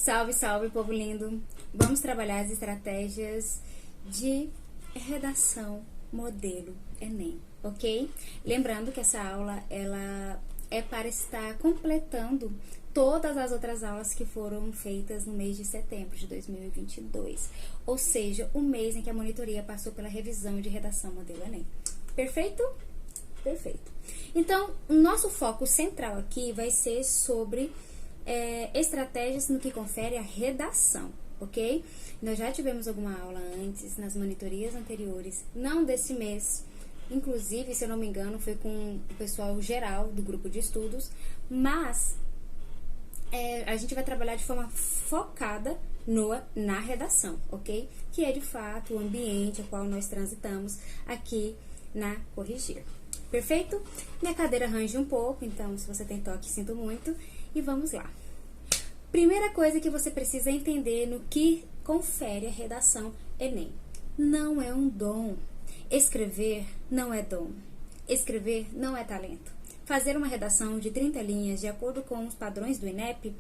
Salve, salve, povo lindo! Vamos trabalhar as estratégias de redação modelo Enem, ok? Lembrando que essa aula, ela é para estar completando todas as outras aulas que foram feitas no mês de setembro de 2022. Ou seja, o mês em que a monitoria passou pela revisão de redação modelo Enem. Perfeito? Perfeito. Então, o nosso foco central aqui vai ser sobre estratégias no que confere a redação, ok? Nós já tivemos alguma aula antes, nas monitorias anteriores, não desse mês, inclusive, se eu não me engano, foi com o pessoal geral do grupo de estudos, mas a gente vai trabalhar de forma focada na redação, ok? Que é, de fato, o ambiente ao qual nós transitamos aqui na Corrigir. Perfeito? Minha cadeira range um pouco, então, se você tem toque, sinto muito. E vamos lá. Primeira coisa que você precisa entender no que confere a redação Enem. Não é um dom. Escrever não é dom. Escrever não é talento. Fazer uma redação de 30 linhas de acordo com os padrões do INEP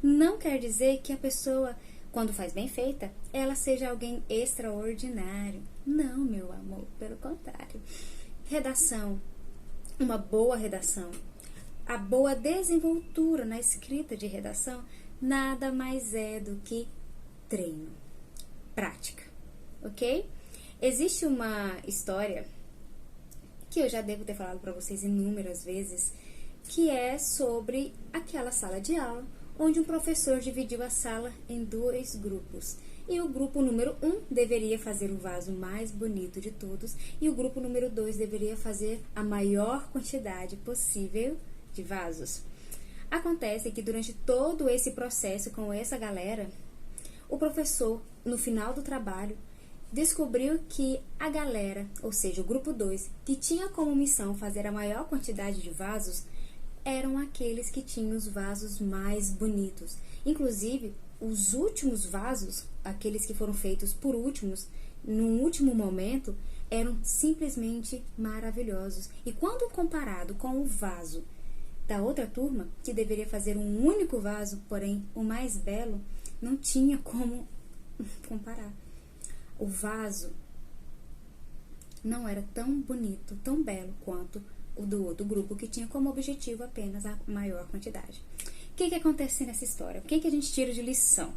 não quer dizer que a pessoa, quando faz bem feita, ela seja alguém extraordinário. Não, meu amor, pelo contrário. Redação, uma boa redação, a boa desenvoltura na escrita de redação nada mais é do que treino, prática, ok? Existe uma história que eu já devo ter falado para vocês inúmeras vezes, que é sobre aquela sala de aula onde um professor dividiu a sala em dois grupos. E o grupo número 1 deveria fazer o vaso mais bonito de todos e o grupo número 2 deveria fazer a maior quantidade possível de vasos. Acontece que durante todo esse processo com essa galera, o professor, no final do trabalho, descobriu que a galera, ou seja, o grupo 2, que tinha como missão fazer a maior quantidade de vasos, eram aqueles que tinham os vasos mais bonitos. Inclusive, os últimos vasos, aqueles que foram feitos por últimos, num último momento, eram simplesmente maravilhosos. E quando comparado com o vaso da outra turma, que deveria fazer um único vaso, porém o mais belo, não tinha como comparar. O vaso não era tão bonito, tão belo quanto o do outro grupo, que tinha como objetivo apenas a maior quantidade. O que acontece nessa história? O que a gente tira de lição?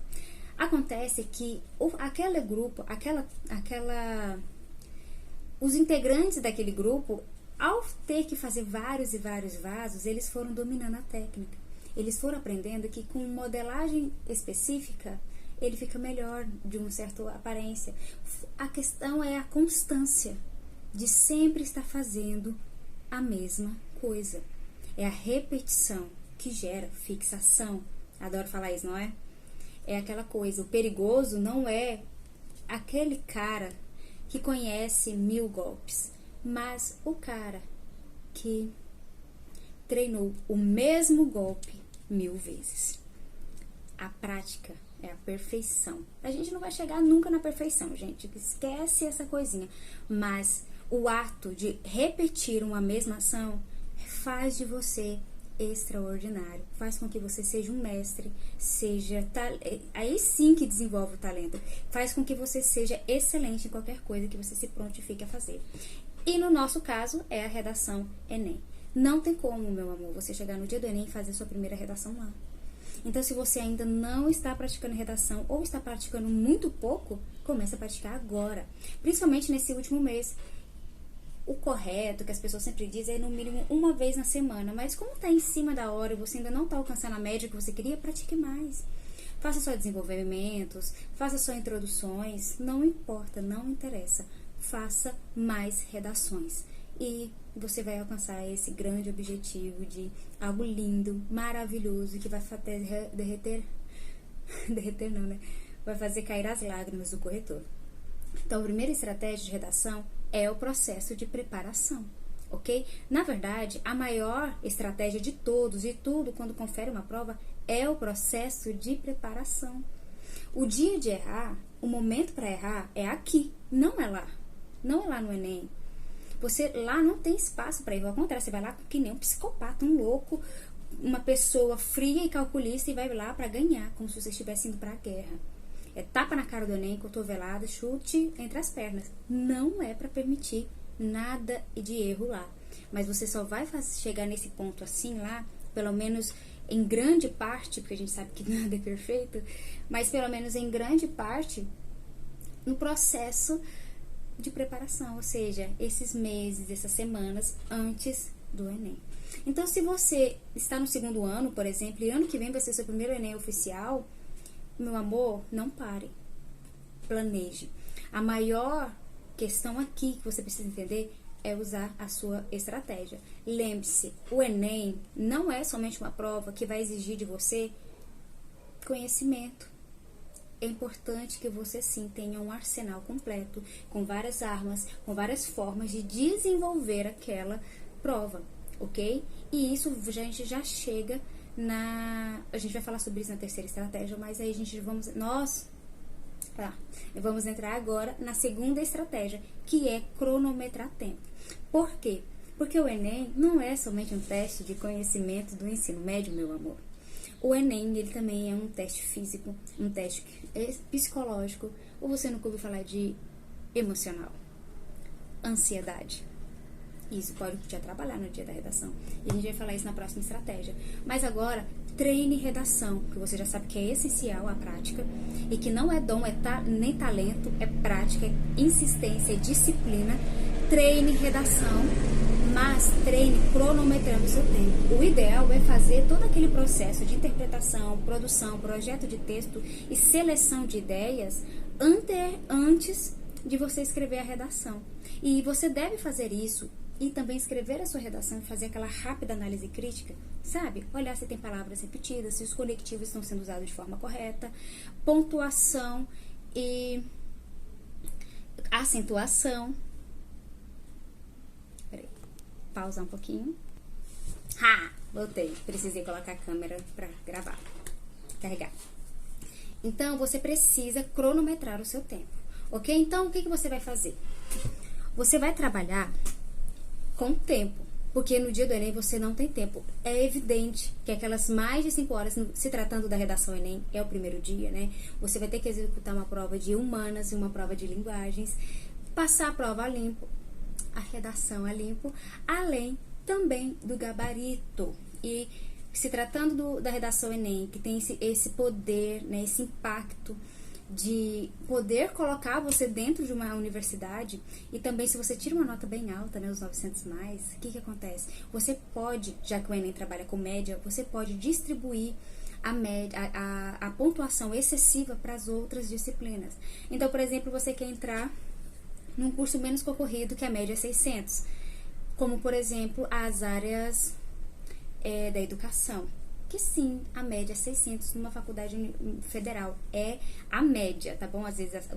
Acontece que aquele grupo, os integrantes daquele grupo, ao ter que fazer vários e vários vasos, eles foram dominando a técnica. Eles foram aprendendo que com modelagem específica, ele fica melhor, de uma certa aparência. A questão é a constância de sempre estar fazendo a mesma coisa. É a repetição que gera fixação. Adoro falar isso, não é? É aquela coisa, o perigoso não é aquele cara que conhece 1000 golpes, mas o cara que treinou o mesmo golpe 1000 vezes. A prática é a perfeição. A gente não vai chegar nunca na perfeição, gente. Esquece essa coisinha. Mas o ato de repetir uma mesma ação faz de você extraordinário. Faz com que você seja um mestre, aí sim que desenvolve o talento. Faz com que você seja excelente em qualquer coisa que você se prontifique a fazer. E no nosso caso, é a redação Enem. Não tem como, meu amor, você chegar no dia do Enem e fazer sua primeira redação lá. Então, se você ainda não está praticando redação ou está praticando muito pouco, comece a praticar agora. Principalmente nesse último mês. O correto, que as pessoas sempre dizem, é no mínimo uma vez na semana. Mas como está em cima da hora e você ainda não está alcançando a média que você queria, pratique mais. Faça só desenvolvimentos, faça só introduções, não importa, não interessa. Faça mais redações. E você vai alcançar esse grande objetivo de algo lindo, maravilhoso, que vai fazer derreter não, né? Vai fazer cair as lágrimas do corretor. Então, a primeira estratégia de redação é o processo de preparação, ok? Na verdade, a maior estratégia de todos e tudo quando confere uma prova é o processo de preparação. O dia de errar, o momento para errar é aqui, não é lá. Não é lá no Enem. Você lá não tem espaço para erro. Ao contrário, você vai lá que nem um psicopata, um louco, uma pessoa fria e calculista e vai lá para ganhar, como se você estivesse indo para a guerra. É tapa na cara do Enem, cotovelada, chute entre as pernas. Não é para permitir nada de erro lá. Mas você só vai chegar nesse ponto assim lá, pelo menos em grande parte, porque a gente sabe que nada é perfeito, mas pelo menos em grande parte, no processo de preparação, ou seja, esses meses, essas semanas antes do Enem. Então, se você está no segundo ano, por exemplo, e ano que vem vai ser seu primeiro Enem oficial, meu amor, não pare. Planeje. A maior questão aqui que você precisa entender é usar a sua estratégia. Lembre-se, o Enem não é somente uma prova que vai exigir de você conhecimento. É importante que você sim tenha um arsenal completo, com várias armas, com várias formas de desenvolver aquela prova, ok? E isso a gente já chega a gente vai falar sobre isso na terceira estratégia, mas aí vamos entrar agora na segunda estratégia, que é cronometrar tempo. Por quê? Porque o Enem não é somente um teste de conhecimento do ensino médio, meu amor. O Enem, ele também é um teste físico, um teste psicológico, ou você nunca ouviu falar de emocional, ansiedade. Isso pode te atrapalhar no dia da redação. E a gente vai falar isso na próxima estratégia. Mas agora, treine redação, que você já sabe que é essencial a prática e que não é dom, nem talento, é prática, é insistência, é disciplina. Treine redação, mas treine cronometrando o seu tempo. O ideal é fazer todo aquele processo de interpretação, produção, projeto de texto e seleção de ideias antes de você escrever a redação. E você deve fazer isso e também escrever a sua redação e fazer aquela rápida análise crítica, sabe? Olhar se tem palavras repetidas, se os conectivos estão sendo usados de forma correta, pontuação e acentuação. Peraí, pausar um pouquinho. Voltei. Precisei colocar a câmera para gravar, carregar. Então, você precisa cronometrar o seu tempo, ok? Então, o que você vai fazer? Você vai trabalhar com tempo, porque no dia do Enem você não tem tempo. É evidente que aquelas mais de 5 horas, se tratando da redação Enem, é o primeiro dia, né? Você vai ter que executar uma prova de humanas e uma prova de linguagens, passar a prova a limpo, a redação a limpo, além também do gabarito. E se tratando da redação Enem, que tem esse poder, né, esse impacto de poder colocar você dentro de uma universidade, e também se você tira uma nota bem alta, né, os 900 mais, o que acontece? Você pode, já que o Enem trabalha com média, você pode distribuir a média, a pontuação excessiva para as outras disciplinas. Então, por exemplo, você quer entrar num curso menos concorrido, que a média é 600, como, por exemplo, as áreas da educação, que sim, a média é 600 numa faculdade federal. É a média, tá bom? Às vezes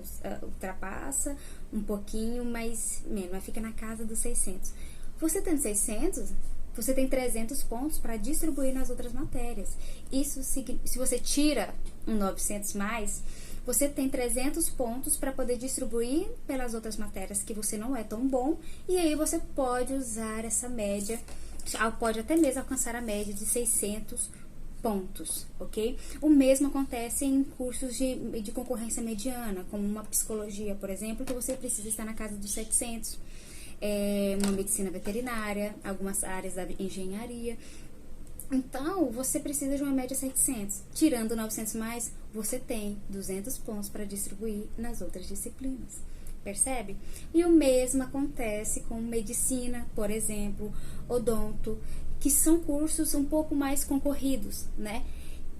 ultrapassa um pouquinho, mas fica na casa dos 600. Você tendo 600, você tem 300 pontos para distribuir nas outras matérias. Isso, se você tira um 900 mais, você tem 300 pontos para poder distribuir pelas outras matérias que você não é tão bom, e aí você pode usar essa média, pode até mesmo alcançar a média de 600 pontos, ok? O mesmo acontece em cursos de concorrência mediana, como uma psicologia, por exemplo, que você precisa estar na casa dos 700, uma medicina veterinária, algumas áreas da engenharia. Então, você precisa de uma média 700. Tirando 900 mais, você tem 200 pontos para distribuir nas outras disciplinas. Percebe? E o mesmo acontece com medicina, por exemplo, odonto, que são cursos um pouco mais concorridos, né?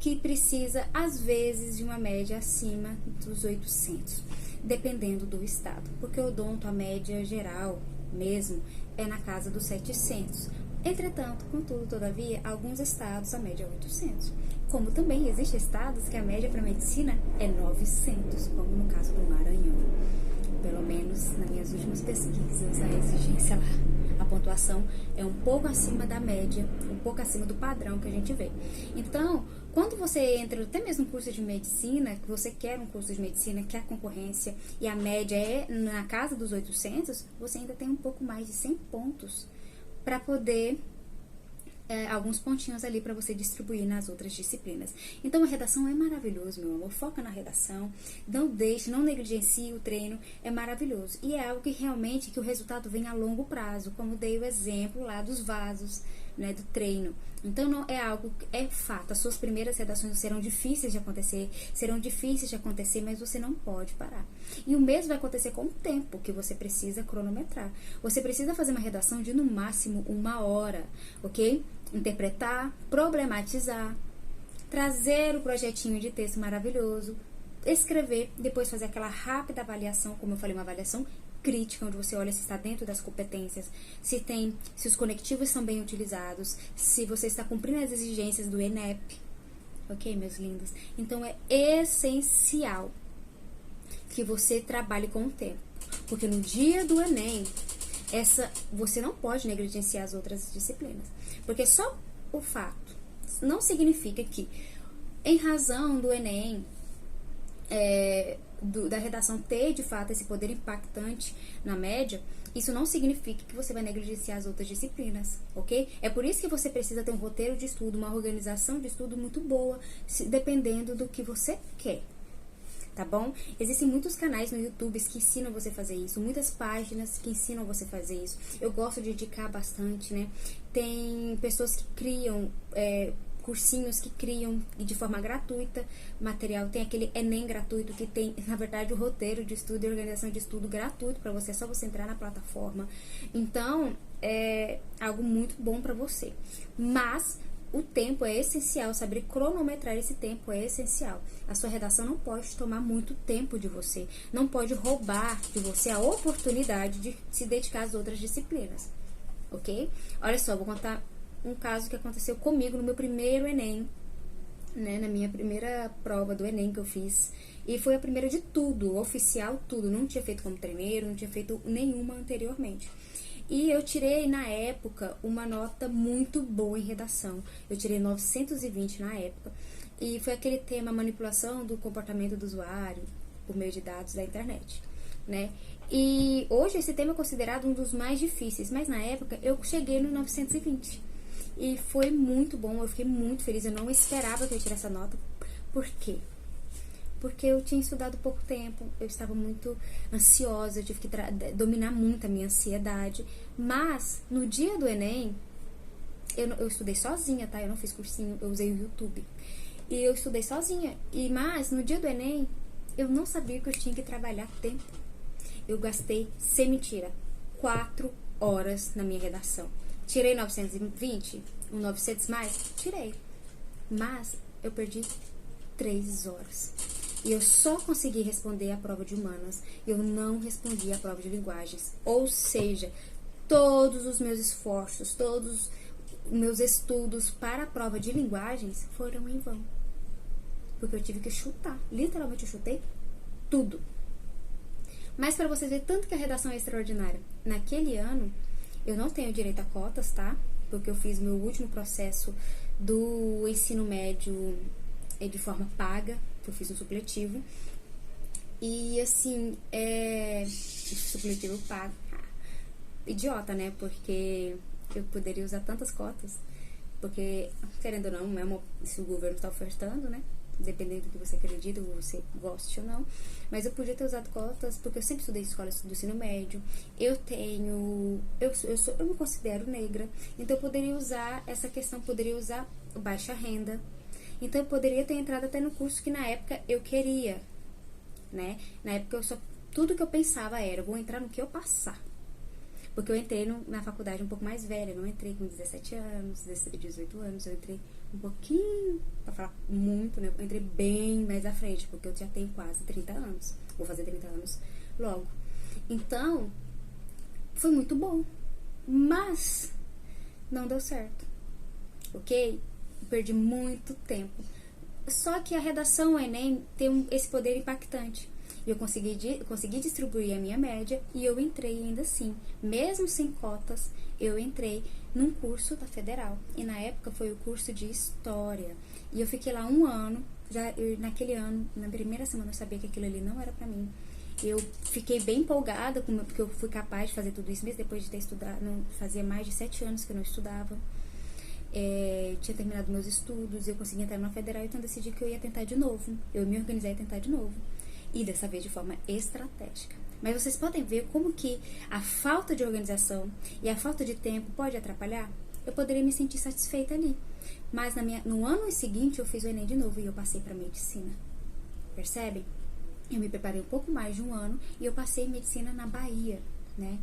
Que precisa, às vezes, de uma média acima dos 800, dependendo do estado. Porque o odonto, a média geral mesmo, é na casa dos 700. Entretanto, contudo, todavia, alguns estados a média é 800. Como também existem estados que a média para medicina é 900, como no caso do Maranhão. Pelo menos nas minhas últimas pesquisas, a exigência lá, a pontuação é um pouco acima da média, um pouco acima do padrão que a gente vê. Então, quando você entra até mesmo no curso de medicina, que você quer um curso de medicina, que a concorrência e a média é na casa dos 800, você ainda tem um pouco mais de 100 pontos para poder alguns pontinhos ali para você distribuir nas outras disciplinas. Então a redação é maravilhoso, meu amor. Foca na redação, não negligencie o treino, é maravilhoso. E é algo que realmente que o resultado vem a longo prazo, como dei o exemplo lá dos vasos, né, do treino. Então não é algo, é fato, as suas primeiras redações serão difíceis de acontecer, mas você não pode parar. E o mesmo vai acontecer com o tempo que você precisa cronometrar. Você precisa fazer uma redação de no máximo 1 hora, ok? Interpretar, problematizar, trazer o projetinho de texto maravilhoso, escrever, depois fazer aquela rápida avaliação, como eu falei, uma avaliação crítica, onde você olha se está dentro das competências, se os conectivos são bem utilizados, se você está cumprindo as exigências do ENEP, ok, meus lindos? Então é essencial que você trabalhe com o tempo, porque no dia do Enem, você não pode negligenciar as outras disciplinas, porque só o fato não significa que, em razão do Enem, da redação ter de fato esse poder impactante na média, isso não significa que você vai negligenciar as outras disciplinas, ok? É por isso que você precisa ter um roteiro de estudo, uma organização de estudo muito boa, dependendo do que você quer, tá bom? Existem muitos canais no YouTube que ensinam você a fazer isso, muitas páginas que ensinam você a fazer isso. Eu gosto de indicar bastante, né? Tem pessoas que criam cursinhos que criam de forma gratuita material. Tem aquele Enem gratuito que tem, na verdade, o roteiro de estudo e organização de estudo gratuito para você, é só você entrar na plataforma. Então, é algo muito bom para você. Mas o tempo é essencial, saber cronometrar esse tempo é essencial. A sua redação não pode tomar muito tempo de você, não pode roubar de você a oportunidade de se dedicar às outras disciplinas, ok? Olha só, vou contar um caso que aconteceu comigo no meu primeiro Enem, né, na minha primeira prova do Enem que eu fiz, e foi a primeira de tudo, oficial tudo, não tinha feito como treineiro, não tinha feito nenhuma anteriormente. E eu tirei, na época, uma nota muito boa em redação. Eu tirei 920 na época. E foi aquele tema, manipulação do comportamento do usuário por meio de dados da internet, né? E hoje esse tema é considerado um dos mais difíceis, mas na época eu cheguei no 920. E foi muito bom, eu fiquei muito feliz. Eu não esperava que eu tirasse essa nota. Por quê? Porque eu tinha estudado pouco tempo, eu estava muito ansiosa, eu tive que dominar muito a minha ansiedade. Mas, no dia do Enem, eu estudei sozinha, tá? Eu não fiz cursinho, eu usei o YouTube. E eu estudei sozinha. Mas, no dia do Enem, eu não sabia que eu tinha que trabalhar tempo. Eu gastei, sem mentira, 4 horas na minha redação. Tirei 920, 900 mais? Tirei. Mas, eu perdi 3 horas. E eu só consegui responder a prova de humanas. Eu não respondi a prova de linguagens. Ou seja, todos os meus esforços, todos os meus estudos para a prova de linguagens foram em vão. Porque eu tive que chutar. Literalmente eu chutei tudo. Mas para vocês verem tanto que a redação é extraordinária. Naquele ano, eu não tenho direito a cotas, tá? Porque eu fiz meu último processo do ensino médio de forma paga, que eu fiz um supletivo. E assim, supletivo pago. Idiota, né? Porque eu poderia usar tantas cotas. Porque, querendo ou não, se o governo está ofertando, né? Dependendo do que você acredita, ou você goste ou não. Mas eu podia ter usado cotas, porque eu sempre estudei escola do ensino médio. Eu me considero negra. Então eu poderia usar essa questão, poderia usar baixa renda. Então eu poderia ter entrado até no curso que na época eu queria, né? Na época tudo que eu pensava era, vou entrar no que eu passar. Porque eu entrei na faculdade um pouco mais velha, não entrei com 17 anos, 18 anos, eu entrei um pouquinho, pra falar muito, né? Eu entrei bem mais à frente, porque eu já tenho quase 30 anos. Vou fazer 30 anos logo. Então, foi muito bom. Mas, não deu certo. Ok? Perdi muito tempo. Só que a redação Enem tem esse poder impactante. Eu consegui distribuir a minha média e eu entrei ainda assim. Mesmo sem cotas, eu entrei num curso da Federal. E na época foi o curso de História. E eu fiquei lá 1 ano. Naquele ano, na primeira semana, eu sabia que aquilo ali não era pra mim. Eu fiquei bem empolgada, porque eu fui capaz de fazer tudo isso, mesmo depois de ter estudado. Fazia mais de 7 anos que eu não estudava. tinha terminado meus estudos, eu consegui entrar na federal, então decidi que eu ia tentar de novo. Eu me organizei a tentar de novo. E dessa vez de forma estratégica. Mas vocês podem ver como que a falta de organização e a falta de tempo pode atrapalhar. Eu poderia me sentir satisfeita ali. Mas no ano seguinte eu fiz o Enem de novo e eu passei para medicina. Percebem? Eu me preparei um pouco mais de um ano e eu passei em medicina na Bahia, né?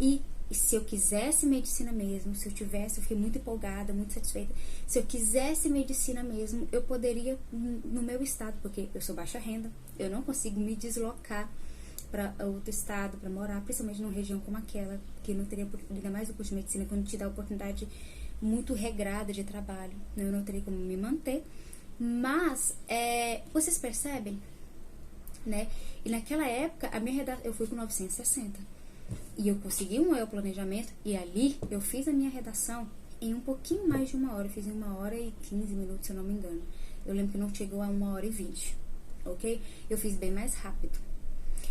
E se eu quisesse medicina mesmo, eu fiquei muito empolgada, muito satisfeita. Se eu quisesse medicina mesmo, eu poderia no meu estado, porque eu sou baixa renda, eu não consigo me deslocar para outro estado, para morar, principalmente numa região como aquela, que não teria ainda mais o curso de medicina, quando te dá a oportunidade muito regrada de trabalho, né? Eu não teria como me manter. Mas, vocês percebem, né? E naquela época, a minha redação, eu fui com 960. E eu consegui um maior planejamento. E ali, eu fiz a minha redação em um pouquinho mais de uma hora. Eu fiz em 1h15, se eu não me engano. Eu lembro que não chegou a 1h20, ok? Eu fiz bem mais rápido.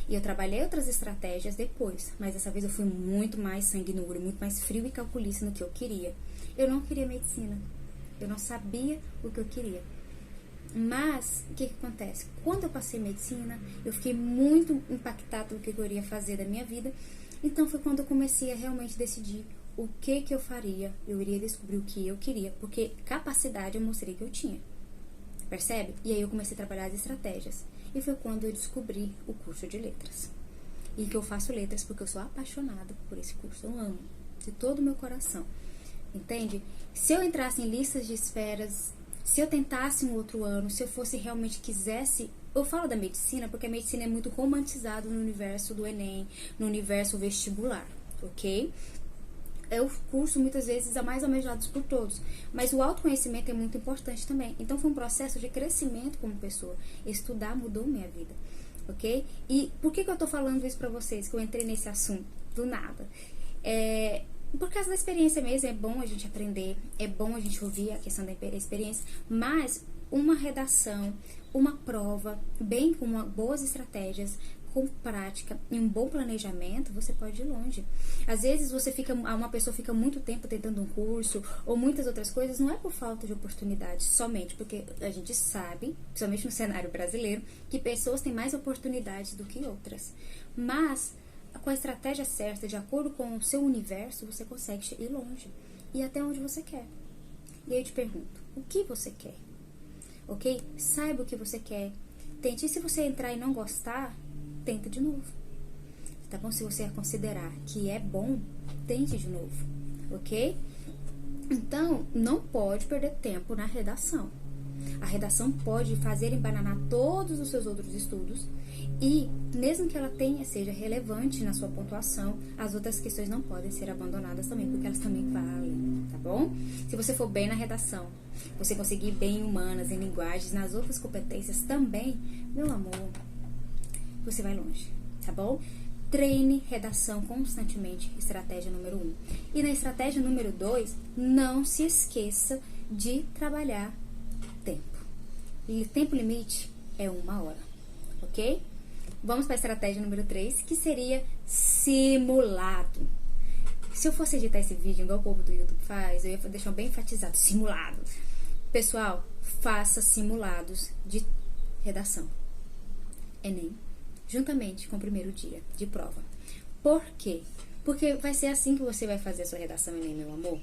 E eu trabalhei outras estratégias depois. Mas dessa vez eu fui muito mais sanguíneo, muito mais frio e calculista no que eu queria. Eu não queria medicina. Eu não sabia o que eu queria. Mas, o que acontece? Quando eu passei medicina, eu fiquei muito impactada no que eu iria fazer da minha vida. Então, foi quando eu comecei a realmente decidir o que eu faria. Eu iria descobrir o que eu queria, porque capacidade eu mostrei que eu tinha. Percebe? E aí eu comecei a trabalhar as estratégias. E foi quando eu descobri o curso de letras. E que eu faço letras porque eu sou apaixonada por esse curso. Eu amo de todo o meu coração. Entende? Se eu entrasse em listas de esperas, se eu tentasse um outro ano, se eu fosse realmente quisesse... Eu falo da medicina porque a medicina é muito romantizada no universo do Enem, no universo vestibular, ok? É o curso, muitas vezes, é mais almejado por todos. Mas o autoconhecimento é muito importante também. Então, foi um processo de crescimento como pessoa. Estudar mudou minha vida, ok? E por que eu tô falando isso pra vocês, que eu entrei nesse assunto do nada? Por causa da experiência mesmo, é bom a gente aprender, é bom a gente ouvir a questão da experiência, mas uma redação, uma prova, bem com boas estratégias, com prática e um bom planejamento, você pode ir longe. Às vezes uma pessoa fica muito tempo tentando um curso ou muitas outras coisas, não é por falta de oportunidade somente, porque a gente sabe, principalmente no cenário brasileiro, que pessoas têm mais oportunidades do que outras. Mas com a estratégia certa, de acordo com o seu universo, você consegue ir longe e até onde você quer. E aí eu te pergunto, o que você quer? Ok? Saiba o que você quer. Tente. E se você entrar e não gostar, tenta de novo. Tá bom? Se você considerar que é bom, tente de novo. Ok? Então, não pode perder tempo na redação. A redação pode fazer embananar todos os seus outros estudos e, mesmo que ela seja relevante na sua pontuação, as outras questões não podem ser abandonadas também, porque elas também valem, tá bom? Se você for bem na redação, você conseguir bem em humanas, em linguagens, nas outras competências também, meu amor, você vai longe, tá bom? Treine redação constantemente, estratégia número 1. E na estratégia número 2, não se esqueça de trabalhar tempo. E o tempo limite é 1 hora, ok? Vamos para a estratégia número 3, que seria simulado. Se eu fosse editar esse vídeo, igual o povo do YouTube faz, eu ia deixar bem enfatizado, simulado. Pessoal, faça simulados de redação. Enem, juntamente com o primeiro dia de prova. Por quê? Porque vai ser assim que você vai fazer a sua redação Enem, meu amor.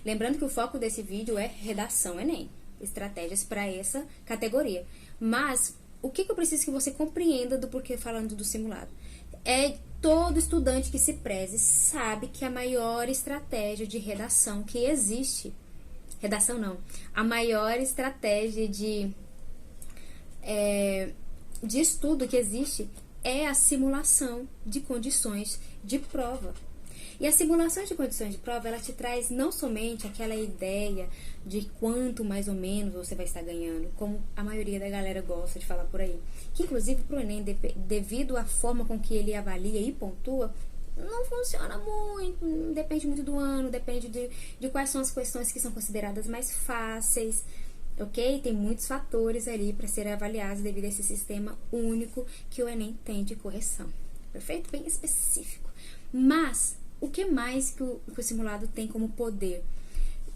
Lembrando que o foco desse vídeo é redação Enem. Estratégias para essa categoria. Mas, o que eu preciso que você compreenda do porquê falando do simulado? Todo estudante que se preze sabe que a maior estratégia de redação que existe... Redação não. A maior estratégia de estudo que existe é a simulação de condições de prova. E a simulação de condições de prova, ela te traz não somente aquela ideia de quanto mais ou menos você vai estar ganhando, como a maioria da galera gosta de falar por aí. Que inclusive pro Enem, devido à forma com que ele avalia e pontua, não funciona muito, depende muito do ano, depende de quais são as questões que são consideradas mais fáceis, ok? Tem muitos fatores ali para serem avaliados devido a esse sistema único que o Enem tem de correção. Perfeito? Bem específico. Mas, o que mais que o simulado tem como poder?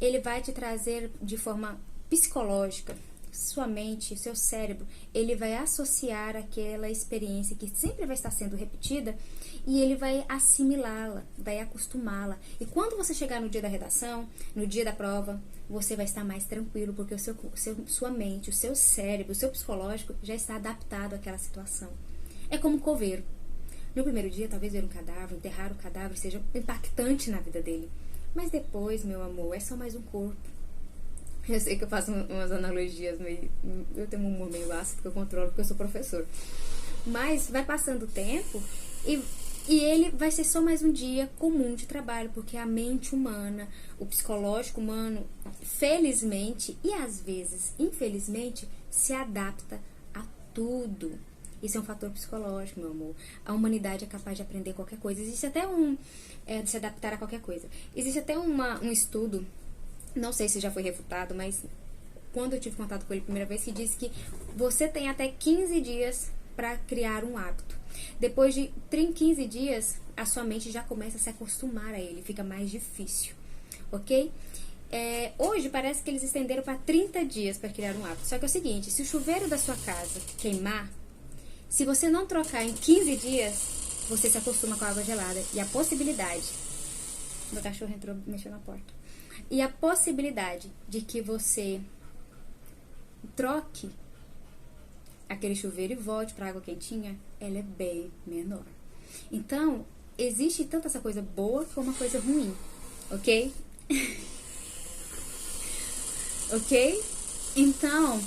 ele vai te trazer de forma psicológica, sua mente, seu cérebro, ele vai associar aquela experiência que sempre vai estar sendo repetida e ele vai assimilá-la, vai acostumá-la. E quando você chegar no dia da redação, no dia da prova, você vai estar mais tranquilo, porque sua mente, o seu cérebro, o seu psicológico já está adaptado àquela situação. É como um coveiro. No primeiro dia, talvez ver um cadáver, enterrar o cadáver seja impactante na vida dele. Mas depois, meu amor, é só mais um corpo. Eu sei que eu faço umas analogias meio... Eu tenho um humor meio ácido que eu controlo porque eu sou professor. Mas vai passando o tempo e ele vai ser só mais um dia comum de trabalho, porque a mente humana, o psicológico humano, felizmente e às vezes, infelizmente, se adapta a tudo. Isso é um fator psicológico, meu amor. A humanidade é capaz de aprender qualquer coisa. Existe até de se adaptar a qualquer coisa. Existe até um estudo, não sei se já foi refutado, mas quando eu tive contato com ele a primeira vez, que disse que você tem até 15 dias para criar um hábito. Depois de 15 dias, a sua mente já começa a se acostumar a ele, fica mais difícil, ok? Hoje parece que eles estenderam para 30 dias para criar um hábito. Só que é o seguinte, se o chuveiro da sua casa queimar, se você não trocar em 15 dias, você se acostuma com a água gelada. E a possibilidade... Meu cachorro entrou, mexeu na porta. E a possibilidade de que você troque aquele chuveiro e volte para água quentinha, ela é bem menor. Então, existe tanto essa coisa boa como uma coisa ruim, ok? Ok? Então,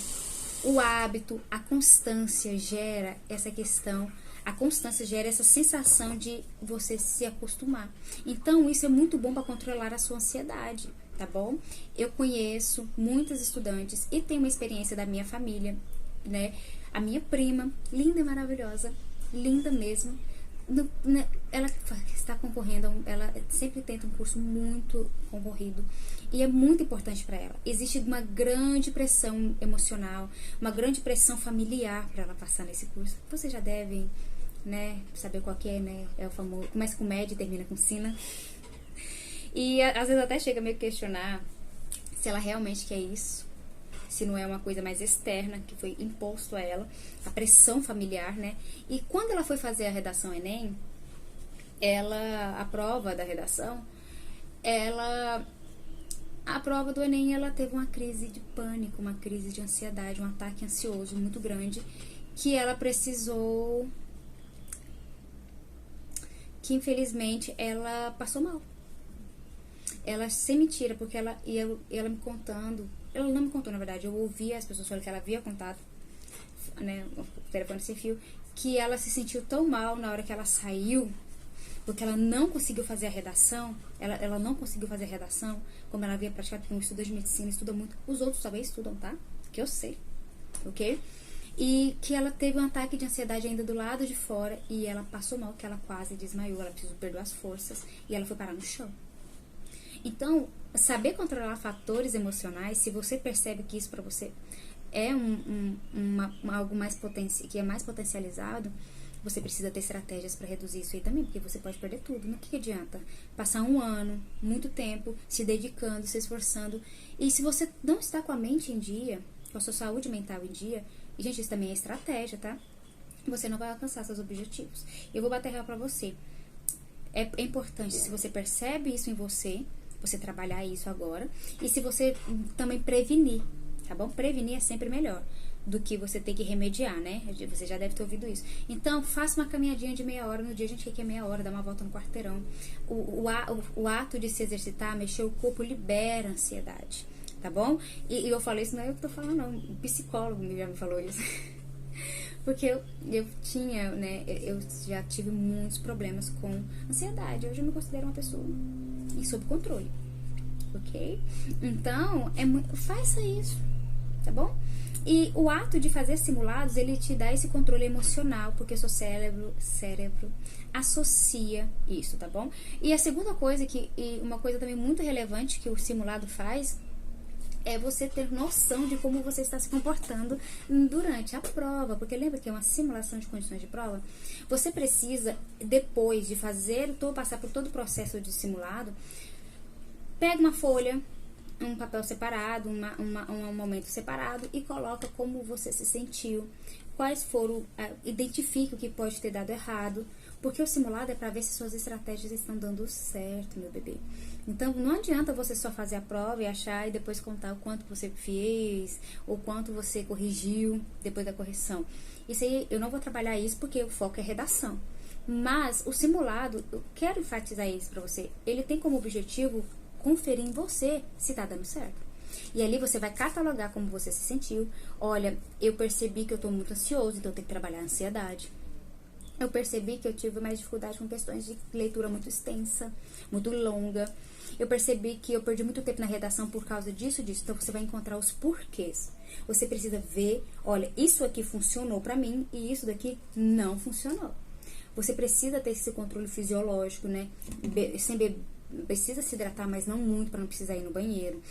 o hábito, a constância gera essa questão, a constância gera essa sensação de você se acostumar. Então, isso é muito bom para controlar a sua ansiedade, tá bom? Eu conheço muitas estudantes e tenho uma experiência da minha família, né? A minha prima, linda e maravilhosa, linda mesmo, ela está concorrendo, ela sempre tenta um curso muito concorrido e é muito importante para ela. Existe uma grande pressão emocional, uma grande pressão familiar para ela passar nesse curso. Vocês já devem, né, saber qual que é, né? É o famoso, começa com MED e termina com SINA. E às vezes até chega a me questionar se ela realmente quer isso, se não é uma coisa mais externa que foi imposto a ela, a pressão familiar, né? E quando ela foi fazer a redação Enem, a prova da redação, a prova do Enem, ela teve uma crise de pânico, uma crise de ansiedade, um ataque ansioso muito grande, que ela precisou, que infelizmente ela passou mal. Ela, sem mentira, porque ela me contando, ela não me contou, na verdade, eu ouvi as pessoas falando que ela havia contado, né, o telefone sem fio, que ela se sentiu tão mal na hora que ela saiu, porque ela não conseguiu fazer a redação, ela não conseguiu fazer a redação, como ela havia praticado, porque um estudante de medicina estuda muito, os outros também estudam, tá? Que eu sei, ok? E que ela teve um ataque de ansiedade ainda do lado de fora, e ela passou mal, que ela quase desmaiou, ela precisou perder as forças, e ela foi parar no chão. Então, saber controlar fatores emocionais, se você percebe que isso para você é algo mais que é mais potencializado, você precisa ter estratégias para reduzir isso aí também, porque você pode perder tudo. No que adianta? Passar um ano, muito tempo, se dedicando, se esforçando. E se você não está com a mente em dia, com a sua saúde mental em dia, e gente, isso também é estratégia, tá? Você não vai alcançar seus objetivos. Eu vou bater real para você. É importante, se você percebe isso em você trabalhar isso agora. E se você também prevenir, tá bom? Prevenir é sempre melhor do que você ter que remediar, né? Você já deve ter ouvido isso. Então, faça uma caminhadinha de meia hora. No dia a gente quer que é meia hora, dá uma volta no quarteirão. O ato de se exercitar, mexer o corpo, libera a ansiedade, tá bom? E eu falei isso, não é eu que tô falando, não. O psicólogo já me falou isso. Porque eu tinha, né? Eu já tive muitos problemas com ansiedade. Hoje eu me considero uma pessoa e sob controle, ok? Então, faça isso, tá bom? E o ato de fazer simulados, ele te dá esse controle emocional, porque o seu cérebro associa isso, tá bom? E a segunda coisa, uma coisa também muito relevante que o simulado faz, é você ter noção de como você está se comportando durante a prova. Porque lembra que é uma simulação de condições de prova? Você precisa, depois de passar por todo o processo de simulado, pega uma folha, um papel separado, um momento separado e coloca como você se sentiu, quais foram, identifique o que pode ter dado errado, porque o simulado é para ver se suas estratégias estão dando certo, meu bebê. Então, não adianta você só fazer a prova e achar e depois contar o quanto você fez, ou quanto você corrigiu depois da correção. Isso aí, eu não vou trabalhar isso porque o foco é redação. Mas o simulado, eu quero enfatizar isso para você, ele tem como objetivo conferir em você se tá dando certo. E ali você vai catalogar como você se sentiu. Olha, eu percebi que eu tô muito ansioso, então eu tenho que trabalhar a ansiedade. Eu percebi que eu tive mais dificuldade com questões de leitura muito extensa, muito longa. Eu percebi que eu perdi muito tempo na redação por causa disso. Então você vai encontrar os porquês. Você precisa ver, olha, isso aqui funcionou pra mim e isso daqui não funcionou. Você precisa ter esse controle fisiológico, né? Precisa se hidratar, mas não muito, para não precisar ir no banheiro.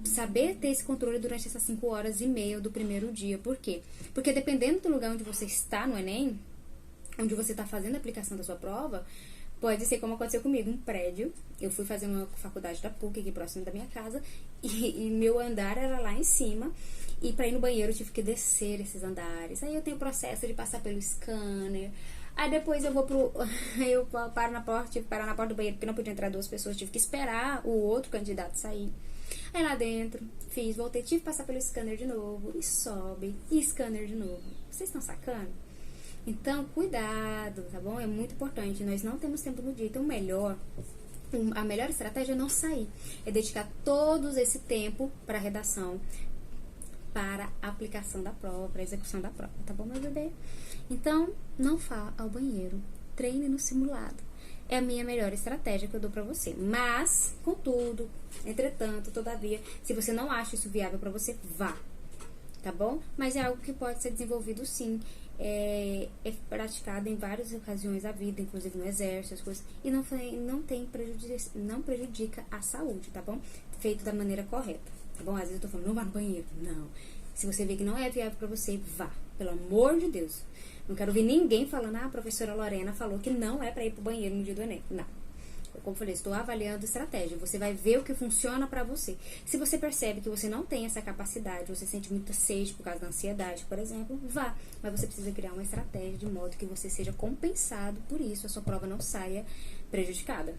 Saber ter esse controle durante essas 5 horas e meia do primeiro dia. Por quê? Porque dependendo do lugar onde você está no Enem, onde você está fazendo a aplicação da sua prova, pode ser como aconteceu comigo, um prédio. Eu fui fazer uma faculdade da PUC aqui próximo da minha casa e meu andar era lá em cima. E para ir no banheiro eu tive que descer esses andares. Aí eu tenho o processo de passar pelo scanner. Aí depois eu vou eu paro na porta, tive que parar na porta do banheiro porque não podia entrar 2 pessoas, tive que esperar o outro candidato sair. Aí lá dentro, voltei, tive que passar pelo scanner de novo, e sobe, e scanner de novo. Vocês estão sacando? Então, cuidado, tá bom? É muito importante, nós não temos tempo no dia, então a melhor estratégia é não sair, é dedicar todo esse tempo para a redação, para a aplicação da prova, para a execução da prova, tá bom, meu bebê? Então, não vá ao banheiro, treine no simulado. É a minha melhor estratégia que eu dou pra você. Mas, contudo, entretanto, todavia, se você não acha isso viável pra você, vá, tá bom? Mas é algo que pode ser desenvolvido sim, é praticado em várias ocasiões da vida, inclusive no exército, as coisas, e não prejudica a saúde, tá bom? Feito da maneira correta, tá bom? Às vezes eu tô falando, não vá no banheiro, não. Se você vê que não é viável pra você, vá, pelo amor de Deus. Não quero ouvir ninguém falando, a professora Lorena falou que não é pra ir pro banheiro no dia do Enem. Não. Como eu falei, estou avaliando estratégia. Você vai ver o que funciona pra você. Se você percebe que você não tem essa capacidade, você sente muita sede por causa da ansiedade, por exemplo, vá. Mas você precisa criar uma estratégia de modo que você seja compensado por isso, a sua prova não saia prejudicada.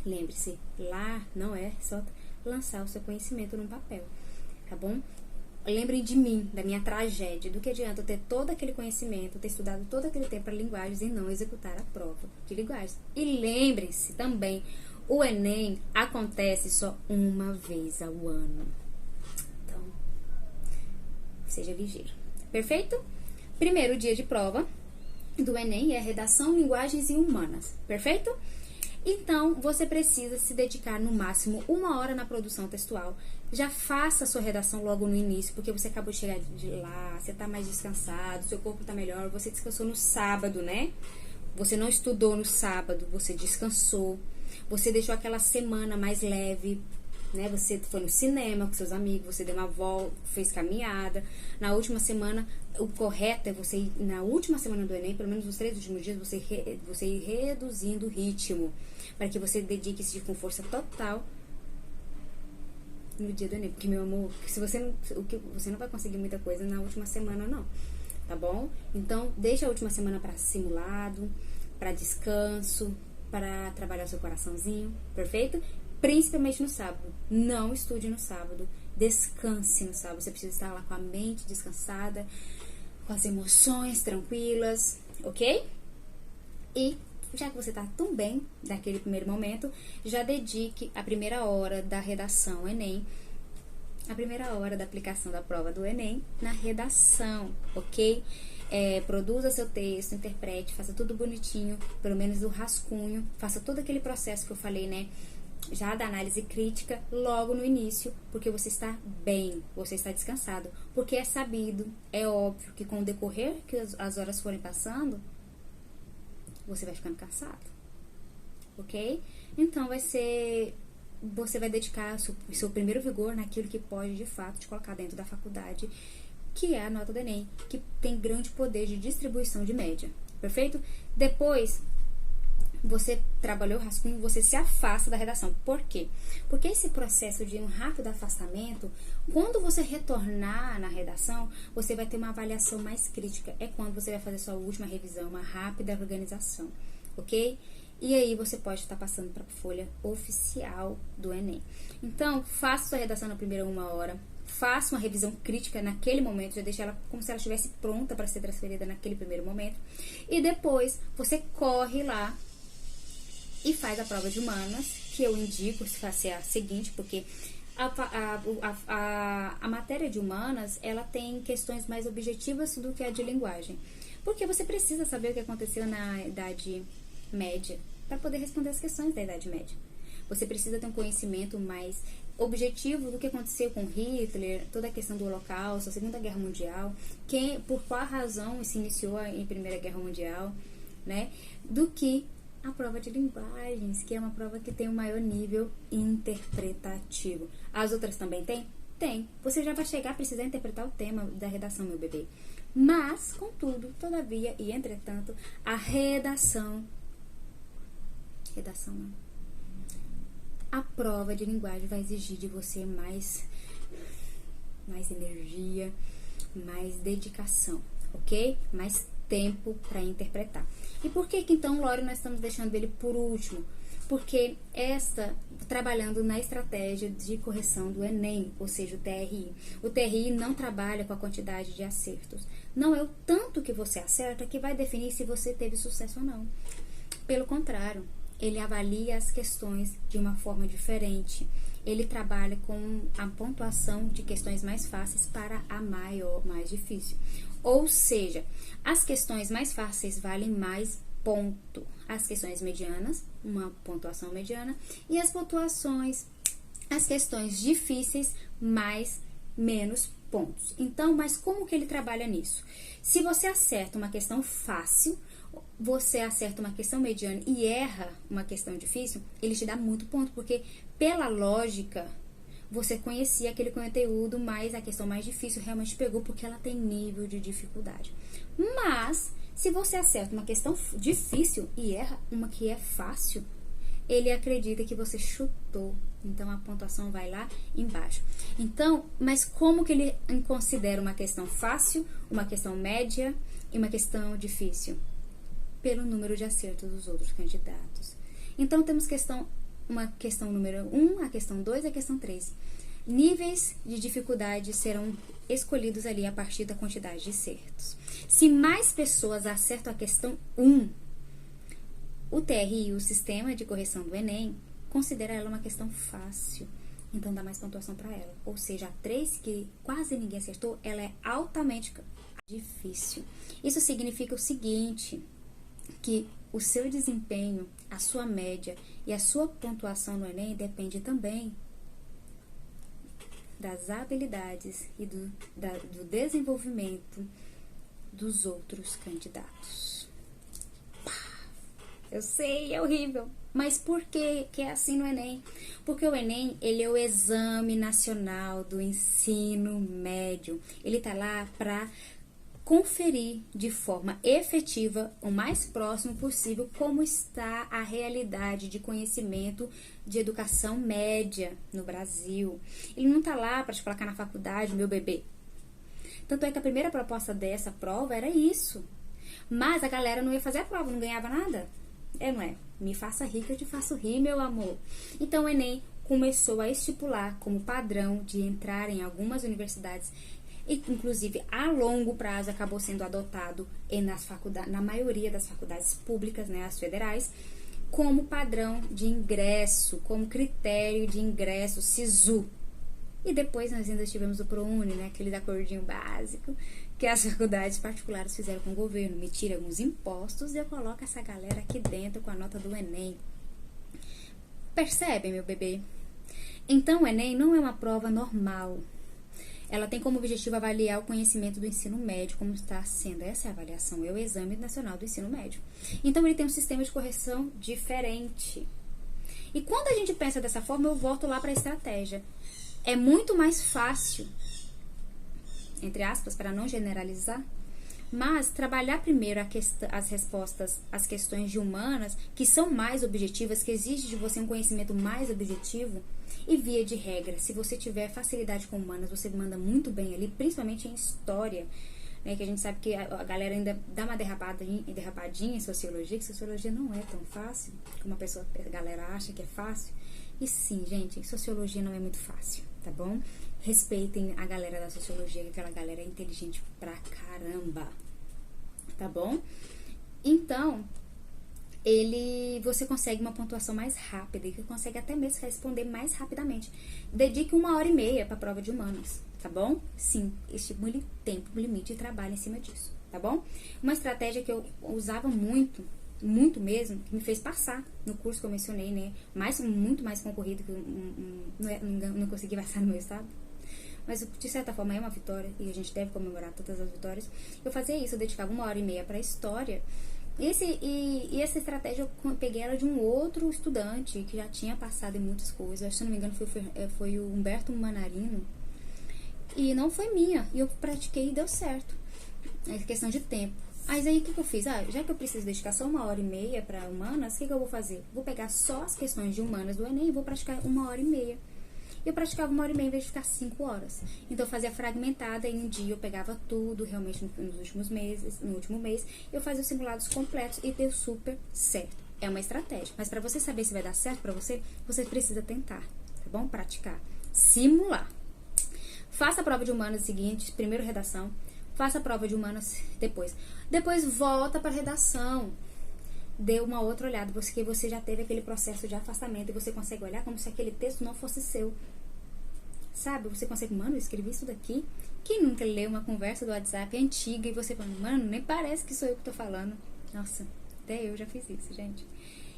Lembre-se, lá não é só lançar o seu conhecimento num papel, tá bom? Lembrem de mim, da minha tragédia. Do que adianta eu ter todo aquele conhecimento, ter estudado todo aquele tempo para linguagens e não executar a prova de linguagens. E lembrem-se também, o Enem acontece só uma vez ao ano. Então, seja ligeiro. Perfeito? Primeiro dia de prova do Enem é redação, linguagens e humanas. Perfeito? Então, você precisa se dedicar no máximo 1 hora na produção textual. Já faça a sua redação logo no início, porque você acabou de chegar de lá, você tá mais descansado, seu corpo tá melhor, você descansou no sábado, né? Você não estudou no sábado, você descansou, você deixou aquela semana mais leve, né? Você foi no cinema com seus amigos, você deu uma volta, fez caminhada. Na última semana, o correto é você ir, na última semana do Enem, pelo menos nos 3 últimos dias, você ir reduzindo o ritmo, para que você dedique-se com força total no dia do Enem. Porque, meu amor, se você não vai conseguir muita coisa na última semana, não. Tá bom? Então, deixa a última semana para simulado, para descanso, para trabalhar o seu coraçãozinho. Perfeito? Principalmente no sábado. Não estude no sábado. Descanse no sábado. Você precisa estar lá com a mente descansada, com as emoções tranquilas, ok? E já que você tá tão bem naquele primeiro momento, já dedique a primeira hora da redação Enem, a primeira hora da aplicação da prova do Enem na redação, ok? Produza seu texto, interprete, faça tudo bonitinho, pelo menos o rascunho, faça todo aquele processo que eu falei, né? Já da análise crítica logo no início, porque você está bem, você está descansado, porque é sabido, é óbvio que com o decorrer que as horas forem passando, você vai ficando cansado, ok? Então você vai dedicar o seu primeiro vigor naquilo que pode de fato te colocar dentro da faculdade, que é a nota do Enem, que tem grande poder de distribuição de média, perfeito? Depois você trabalhou o rascunho, você se afasta da redação. Por quê? Porque esse processo de um rápido afastamento, quando você retornar na redação, você vai ter uma avaliação mais crítica. É quando você vai fazer sua última revisão, uma rápida organização, ok? E aí você pode estar passando para a folha oficial do Enem. Então, faça sua redação na primeira 1 hora, faça uma revisão crítica naquele momento, já deixa ela como se ela estivesse pronta para ser transferida naquele primeiro momento. E depois, você corre lá e faz a prova de humanas, que eu indico se fazer a seguinte, porque a matéria de humanas, ela tem questões mais objetivas do que a de linguagem. Porque você precisa saber o que aconteceu na Idade Média para poder responder as questões da Idade Média. Você precisa ter um conhecimento mais objetivo do que aconteceu com Hitler, toda a questão do Holocausto, a Segunda Guerra Mundial, por qual razão se iniciou a Primeira Guerra Mundial, né? Do que a prova de linguagens, que é uma prova que tem um maior nível interpretativo. As outras também tem? Tem. Você já vai chegar a precisar interpretar o tema da redação, meu bebê. Mas, contudo, todavia e entretanto, a redação não. A prova de linguagem vai exigir de você mais energia, mais dedicação, ok? Mais tempo para interpretar. E por que então, Lore, nós estamos deixando ele por último? Porque trabalhando na estratégia de correção do Enem, ou seja, o TRI. O TRI não trabalha com a quantidade de acertos. Não é o tanto que você acerta que vai definir se você teve sucesso ou não. Pelo contrário, ele avalia as questões de uma forma diferente. Ele trabalha com a pontuação de questões mais fáceis para a mais difícil. Ou seja, as questões mais fáceis valem mais ponto. As questões medianas, uma pontuação mediana. E as questões difíceis, menos pontos. Então, mas como que ele trabalha nisso? Se você acerta uma questão fácil, você acerta uma questão mediana e erra uma questão difícil, ele te dá muito ponto, porque pela lógica, você conhecia aquele conteúdo, mas a questão mais difícil realmente pegou porque ela tem nível de dificuldade. Mas, se você acerta uma questão difícil e erra uma que é fácil, ele acredita que você chutou. Então, a pontuação vai lá embaixo. Então, mas como que ele considera uma questão fácil, uma questão média e uma questão difícil? Pelo número de acertos dos outros candidatos. Então, temos uma questão número 1, a questão 2 e a questão 3. Níveis de dificuldade serão escolhidos ali a partir da quantidade de acertos. Se mais pessoas acertam a questão 1, o TRI, o Sistema de Correção do Enem, considera ela uma questão fácil. Então, dá mais pontuação para ela. Ou seja, a 3, que quase ninguém acertou, ela é altamente difícil. Isso significa o seguinte, que o seu desempenho, a sua média e a sua pontuação no Enem depende também das habilidades e do desenvolvimento dos outros candidatos. Eu sei, é horrível. Mas por que é assim no Enem? Porque o Enem, ele é o Exame Nacional do Ensino Médio. Ele tá lá para conferir de forma efetiva, o mais próximo possível, como está a realidade de conhecimento de educação média no Brasil. Ele não está lá para te colocar na faculdade, meu bebê. Tanto é que a primeira proposta dessa prova era isso. Mas a galera não ia fazer a prova, não ganhava nada. Não é? Me faça rir que eu te faço rir, meu amor. Então o Enem começou a estipular como padrão de entrar em algumas universidades, e inclusive a longo prazo acabou sendo adotado na maioria das faculdades públicas, né, as federais, como padrão de ingresso, como critério de ingresso SISU. E depois nós ainda tivemos o ProUni, né, aquele acordinho básico que as faculdades particulares fizeram com o governo. Me tira alguns impostos e eu coloco essa galera aqui dentro com a nota do Enem. Percebem, meu bebê? Então o Enem não é uma prova normal. Ela tem como objetivo avaliar o conhecimento do ensino médio, como está sendo. Essa é a avaliação, é o Exame Nacional do Ensino Médio. Então, ele tem um sistema de correção diferente. E quando a gente pensa dessa forma, eu volto lá para a estratégia. É muito mais fácil, entre aspas, para não generalizar, Mas trabalhar primeiro as respostas às questões de humanas, que são mais objetivas, que exige de você um conhecimento mais objetivo, e via de regra, se você tiver facilidade com humanas, você manda muito bem ali, principalmente em história, né, que a gente sabe que a galera ainda dá uma derrapadinha em sociologia, que sociologia não é tão fácil, como a galera acha que é fácil. E sim, gente, sociologia não é muito fácil, tá bom? Respeitem a galera da sociologia, que aquela galera é inteligente pra caramba, tá bom? Então, você consegue uma pontuação mais rápida e consegue até mesmo responder mais rapidamente. Dedique 1h30 para a prova de humanas, tá bom? Sim, estimule tempo, limite e trabalhe em cima disso, tá bom? Uma estratégia que eu usava muito mesmo, que me fez passar no curso que eu mencionei, né? Muito mais concorrido, que não consegui passar no meu estado. Mas de certa forma é uma vitória e a gente deve comemorar todas as vitórias. Eu fazia isso, eu dedicava 1h30 para a história. E essa estratégia eu peguei ela de um outro estudante que já tinha passado em muitas coisas. Se não me engano foi o Humberto Manarino. E não foi minha. E eu pratiquei e deu certo. É questão de tempo. Mas aí o que eu fiz? Já que eu preciso dedicar só 1h30 para humanas, o que eu vou fazer? Vou pegar só as questões de humanas do Enem e vou praticar 1h30. Eu praticava 1h30 em vez de ficar 5 horas. Então eu fazia fragmentada, em um dia eu pegava tudo, realmente no último mês, eu fazia os simulados completos e deu super certo. É uma estratégia. Mas para você saber se vai dar certo para você, você precisa tentar, tá bom? Praticar. Simular. Faça a prova de humanas seguinte, primeiro redação. Faça a prova de humanas depois. Depois volta para redação. Dê uma outra olhada, porque você já teve aquele processo de afastamento e você consegue olhar como se aquele texto não fosse seu. Sabe? Você consegue, mano, eu escrevi isso daqui. Quem nunca leu uma conversa do WhatsApp antiga e você fala, mano, nem parece que sou eu que tô falando. Nossa, até eu já fiz isso, gente.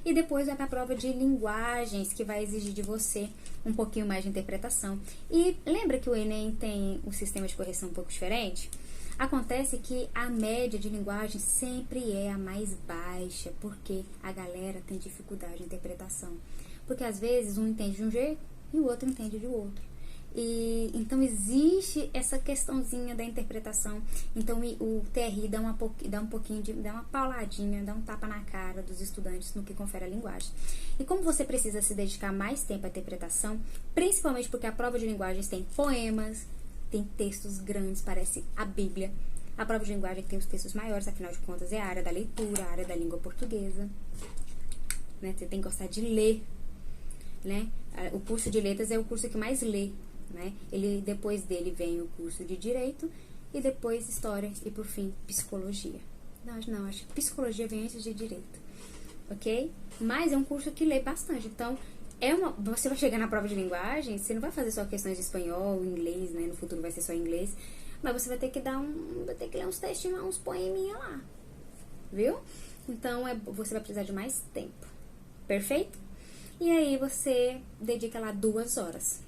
E depois vai para a prova de linguagens, que vai exigir de você um pouquinho mais de interpretação. E lembra que o Enem tem um sistema de correção um pouco diferente? Acontece que a média de linguagem sempre é a mais baixa, porque a galera tem dificuldade de interpretação. Porque às vezes um entende de um jeito e o outro entende de outro. E então existe essa questãozinha da interpretação. Então o TRI dá uma pauladinha, dá um tapa na cara dos estudantes no que confere a linguagem. E como você precisa se dedicar mais tempo à interpretação, principalmente porque a prova de linguagens tem poemas, tem textos grandes, parece a Bíblia. A prova de linguagem tem os textos maiores, afinal de contas é a área da leitura, a área da língua portuguesa, né? Você tem que gostar de ler, né? O curso de letras é o curso que mais lê, né? Depois dele vem o curso de direito e depois história e por fim psicologia. Não, acho que psicologia vem antes de direito, ok? Mas é um curso que lê bastante, então você vai chegar na prova de linguagem, você não vai fazer só questões de espanhol, inglês, né? No futuro vai ser só inglês, mas você vai ter que ler uns textinhos, uns poeminhas lá, viu? Então você vai precisar de mais tempo, perfeito? E aí você dedica lá 2 horas,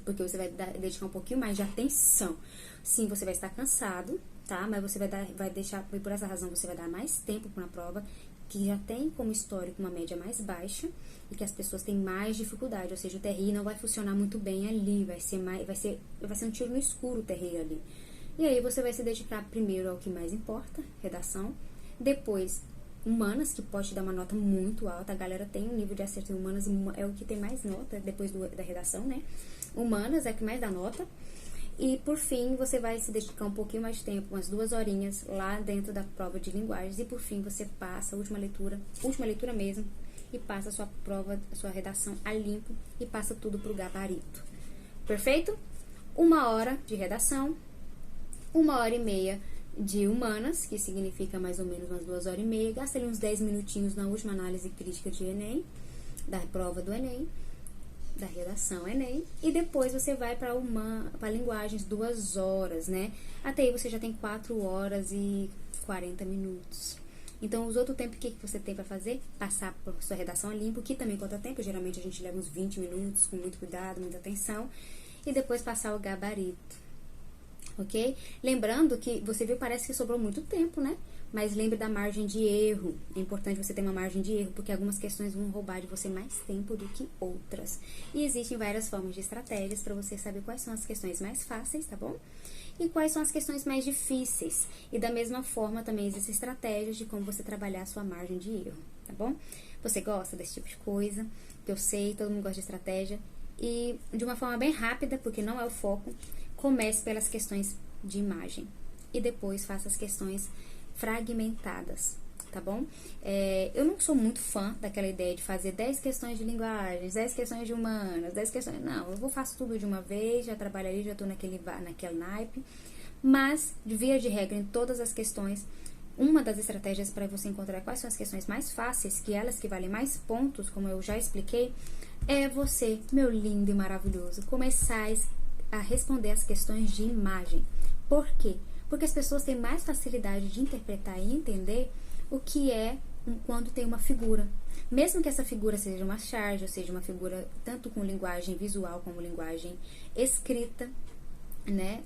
porque você vai dedicar um pouquinho mais de atenção. Sim, você vai estar cansado, tá? Mas você vai deixar, por essa razão, você vai dar mais tempo para uma prova que já tem como histórico uma média mais baixa e que as pessoas têm mais dificuldade, ou seja, o TRI não vai funcionar muito bem ali, vai ser um tiro no escuro o TRI ali. E aí você vai se dedicar primeiro ao que mais importa, redação, depois humanas, que pode te dar uma nota muito alta, a galera tem um nível de acerto em humanas, é o que tem mais nota depois da redação, né? Humanas é o que mais dá nota. E por fim, você vai se dedicar um pouquinho mais de tempo, umas 2 horinhas lá dentro da prova de linguagens. E por fim, você passa a última leitura mesmo, e passa a sua prova, a sua redação a limpo e passa tudo pro gabarito. Perfeito? 1 hora de redação, 1h30 de humanas, que significa mais ou menos umas 2h30. Gasta ali uns 10 minutinhos na última análise crítica de Enem, da prova do Enem, da redação Enem, e depois você vai para linguagens 2 horas, né? Até aí você já tem 4 horas e 40 minutos. Então, os outros tempos, o que você tem para fazer? Passar por sua redação a limpo, que também conta tempo, geralmente a gente leva uns 20 minutos, com muito cuidado, muita atenção, e depois passar o gabarito, ok? Lembrando que, você viu, parece que sobrou muito tempo, né? Mas lembre da margem de erro. É importante você ter uma margem de erro, porque algumas questões vão roubar de você mais tempo do que outras. E existem várias formas de estratégias para você saber quais são as questões mais fáceis, tá bom? e quais são as questões mais difíceis. E da mesma forma também existem estratégias de como você trabalhar a sua margem de erro, tá bom? Você gosta desse tipo de coisa, que eu sei, todo mundo gosta de estratégia. E de uma forma bem rápida, porque não é o foco, comece pelas questões de imagem e depois faça as questões fragmentadas, tá bom? Eu não sou muito fã daquela ideia de fazer 10 questões de linguagens, 10 questões de humanas, 10 questões... Não, eu faço tudo de uma vez, já trabalho ali, já tô naquele naipe. Mas, de via de regra, em todas as questões, uma das estratégias para você encontrar quais são as questões mais fáceis, que elas que valem mais pontos, como eu já expliquei, é você, meu lindo e maravilhoso, começar a responder as questões de imagem. Por quê? Porque as pessoas têm mais facilidade de interpretar e entender o que é quando tem uma figura. Mesmo que essa figura seja uma charge, ou seja, uma figura tanto com linguagem visual como linguagem escrita, né?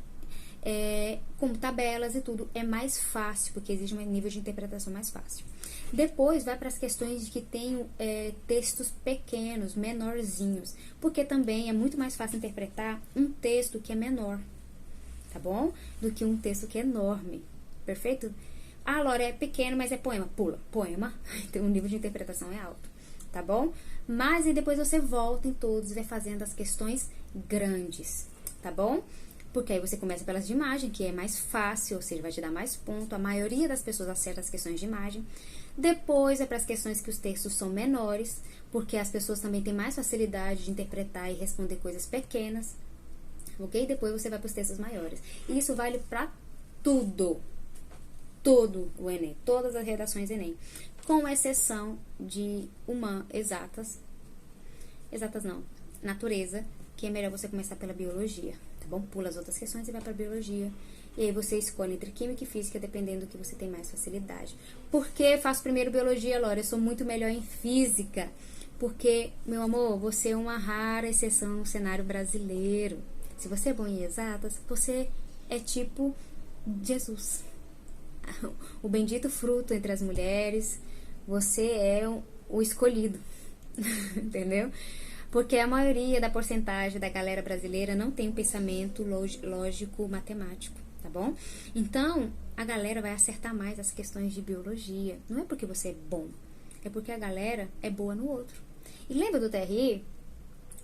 Como tabelas e tudo, é mais fácil, porque exige um nível de interpretação mais fácil. Depois vai para as questões de que tem textos pequenos, menorzinhos, porque também é muito mais fácil interpretar um texto que é menor, tá bom? Do que um texto que é enorme, perfeito? Ah, Laura, é pequeno, mas é poema. Pula, poema, então o nível de interpretação é alto, tá bom? Mas e depois você volta em todos e vai fazendo as questões grandes, tá bom? Porque aí você começa pelas de imagem, que é mais fácil, ou seja, vai te dar mais ponto. A maioria das pessoas acerta as questões de imagem. Depois é para as questões que os textos são menores, porque as pessoas também têm mais facilidade de interpretar e responder coisas pequenas, ok? Depois você vai para os textos maiores. E isso vale para tudo. Todo o Enem, todas as redações Enem, com exceção de exatas não, natureza, que é melhor você começar pela biologia, tá bom? Pula as outras questões e vai para biologia. E aí você escolhe entre química e física, dependendo do que você tem mais facilidade. Por que faço primeiro biologia, Laura? Eu sou muito melhor em física. Porque, meu amor, você é uma rara exceção no cenário brasileiro. Se você é bom em exatas, você é tipo Jesus. O bendito fruto entre as mulheres, você é o escolhido, entendeu? Porque a maioria da porcentagem da galera brasileira não tem um pensamento lógico matemático, tá bom? Então, a galera vai acertar mais as questões de biologia. Não é porque você é bom, é porque a galera é boa no outro. E lembra do TRI?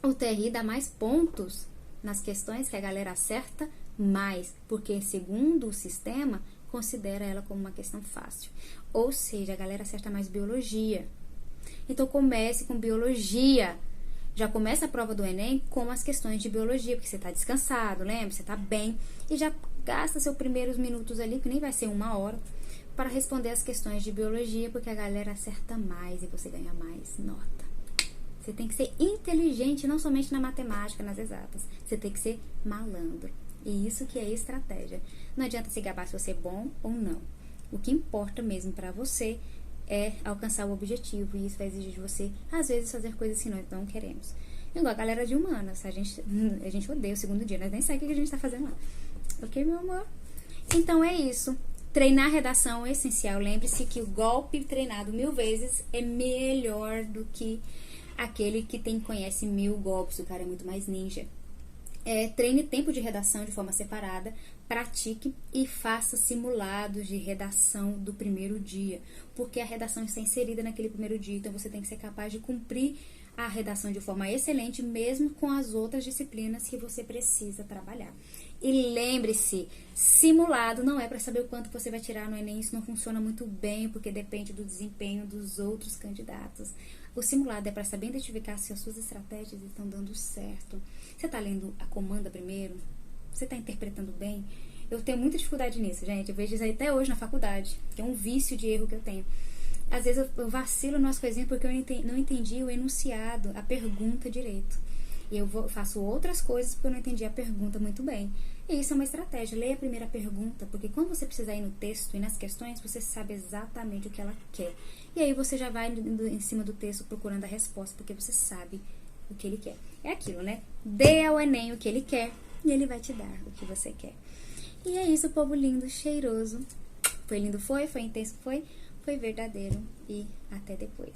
O TRI dá mais pontos nas questões que a galera acerta mais, porque segundo o sistema, considera ela como uma questão fácil. Ou seja, a galera acerta mais biologia. Então, comece com biologia. Já começa a prova do Enem com as questões de biologia, porque você está descansado, lembra? Você está bem. E já gasta seus primeiros minutos ali, que nem vai ser 1 hora, para responder as questões de biologia, porque a galera acerta mais e você ganha mais nota. Você tem que ser inteligente, não somente na matemática, nas exatas. Você tem que ser malandro. E isso que é estratégia. Não adianta se gabar se você é bom ou não. O que importa mesmo para você é alcançar o objetivo. E isso vai exigir de você, às vezes, fazer coisas que nós não queremos. Igual a galera de humanas. A gente odeia o segundo dia. Nós nem sabemos o que a gente tá fazendo lá. Ok, meu amor? Então, é isso. Treinar redação é essencial. Lembre-se que o golpe treinado 1000 vezes é melhor do que aquele que conhece 1000 golpes. O cara é muito mais ninja. Treine tempo de redação de forma separada, pratique e faça simulados de redação do primeiro dia, porque a redação está inserida naquele primeiro dia, então você tem que ser capaz de cumprir a redação de forma excelente, mesmo com as outras disciplinas que você precisa trabalhar. E lembre-se, simulado não é para saber o quanto você vai tirar no Enem, isso não funciona muito bem, porque depende do desempenho dos outros candidatos. O simulado é para saber identificar se as suas estratégias estão dando certo. Você está lendo a comanda primeiro? Você está interpretando bem? Eu tenho muita dificuldade nisso, gente. Eu vejo isso aí até hoje na faculdade, que é um vício de erro que eu tenho. Às vezes eu vacilo nas coisinhas porque eu não entendi o enunciado, a pergunta direito. E eu faço outras coisas porque eu não entendi a pergunta muito bem. E isso é uma estratégia. Leia a primeira pergunta, porque quando você precisar ir no texto e nas questões, você sabe exatamente o que ela quer. E aí você já vai em cima do texto procurando a resposta, porque você sabe o que ele quer. É aquilo, né? Dê ao Enem o que ele quer e ele vai te dar o que você quer. E é isso, povo lindo, cheiroso. Foi lindo, foi intenso, foi verdadeiro. E até depois.